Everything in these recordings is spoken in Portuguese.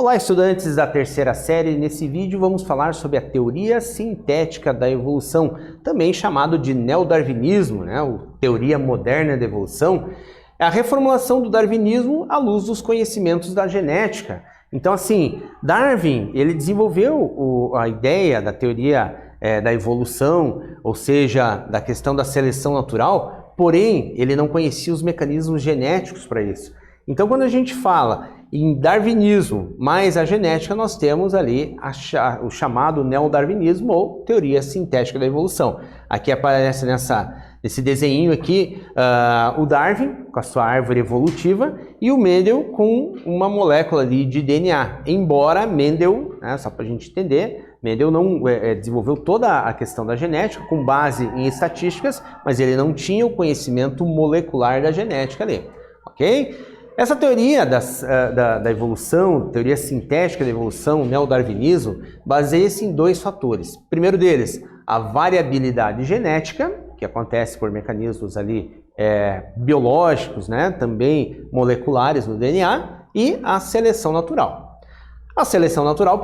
Olá, estudantes da terceira série. Nesse vídeo vamos falar sobre a teoria sintética da evolução, também chamado de neodarwinismo, ou teoria moderna da evolução. É a reformulação do darwinismo à luz dos conhecimentos da genética. Então, assim, Darwin, ele desenvolveu a ideia da teoria da evolução, ou seja, da questão da seleção natural, porém, ele não conhecia os mecanismos genéticos para isso. Então, quando a gente fala em darwinismo mais a genética, nós temos ali o chamado neodarwinismo ou teoria sintética da evolução. Aqui aparece nesse desenho aqui o Darwin com a sua árvore evolutiva e o Mendel com uma molécula ali de DNA. Embora Mendel, só para a gente entender, Mendel não desenvolveu toda a questão da genética com base em estatísticas, mas ele não tinha o conhecimento molecular da genética ali, ok? Essa teoria da evolução, teoria sintética da evolução, o neodarwinismo, baseia-se em dois fatores. O primeiro deles, a variabilidade genética, que acontece por mecanismos ali biológicos, também moleculares no DNA, e a seleção natural. A seleção natural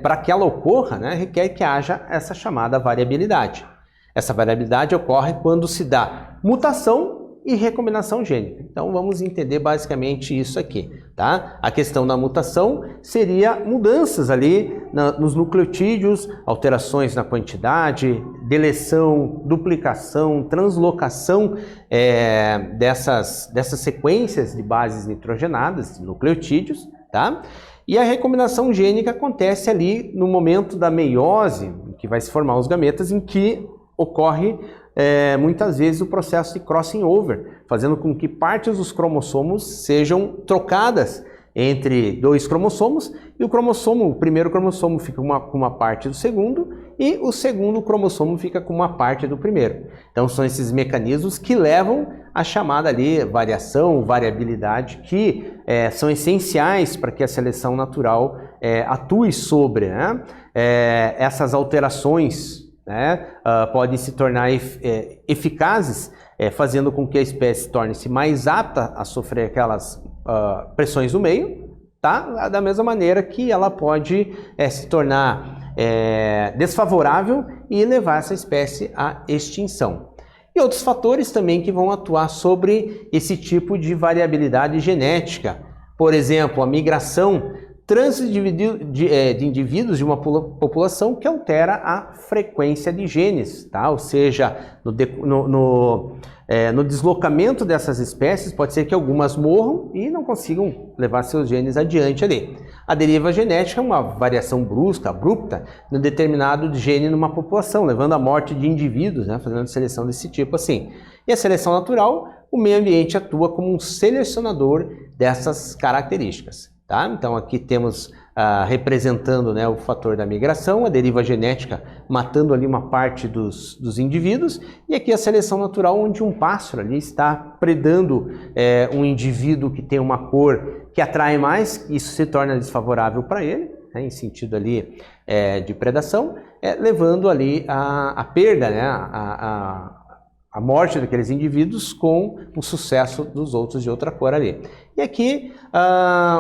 para que ela ocorra, requer que haja essa chamada variabilidade. Essa variabilidade ocorre quando se dá mutação e recombinação gênica. Então vamos entender basicamente isso aqui, tá? A questão da mutação seria mudanças ali nos nucleotídeos, alterações na quantidade, deleção, duplicação, translocação dessas sequências de bases nitrogenadas, de nucleotídeos, tá? E a recombinação gênica acontece ali no momento da meiose, que vai se formar os gametas, em que ocorre muitas vezes o processo de crossing over, fazendo com que partes dos cromossomos sejam trocadas entre dois cromossomos e o primeiro cromossomo fica com uma parte do segundo e o segundo cromossomo fica com uma parte do primeiro. Então são esses mecanismos que levam à chamada ali variação, variabilidade, que são essenciais para que a seleção natural atue sobre essas alterações. Podem se tornar eficazes, fazendo com que a espécie torne-se mais apta a sofrer aquelas pressões do meio, tá? Da mesma maneira que ela pode se tornar desfavorável e levar essa espécie à extinção. E outros fatores também que vão atuar sobre esse tipo de variabilidade genética. Por exemplo, a migração de indivíduos de uma população que altera a frequência de genes, tá? Ou seja, no deslocamento dessas espécies, pode ser que algumas morram e não consigam levar seus genes adiante ali. A deriva genética é uma variação brusca, abrupta, de um determinado gene numa população, levando à morte de indivíduos, fazendo seleção desse tipo assim. E a seleção natural, o meio ambiente atua como um selecionador dessas características. Tá? Então aqui temos representando o fator da migração, a deriva genética matando ali uma parte dos indivíduos, e aqui a seleção natural, onde um pássaro ali está predando um indivíduo que tem uma cor que atrai mais, isso se torna desfavorável para ele, em sentido ali de predação, levando ali a perda, a morte daqueles indivíduos com o sucesso dos outros de outra cor ali. E aqui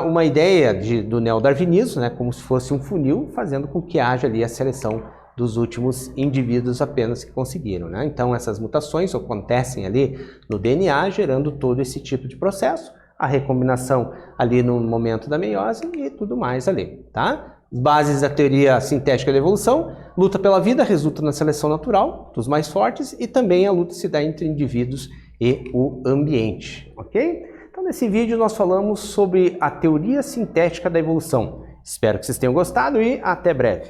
uma ideia do neodarwinismo, como se fosse um funil, fazendo com que haja ali a seleção dos últimos indivíduos apenas que conseguiram. Então essas mutações acontecem ali no DNA, gerando todo esse tipo de processo, a recombinação ali no momento da meiose e tudo mais ali, tá? Bases da teoria sintética da evolução: luta pela vida resulta na seleção natural dos mais fortes e também a luta se dá entre indivíduos e o ambiente, ok? Então nesse vídeo nós falamos sobre a teoria sintética da evolução. Espero que vocês tenham gostado e até breve.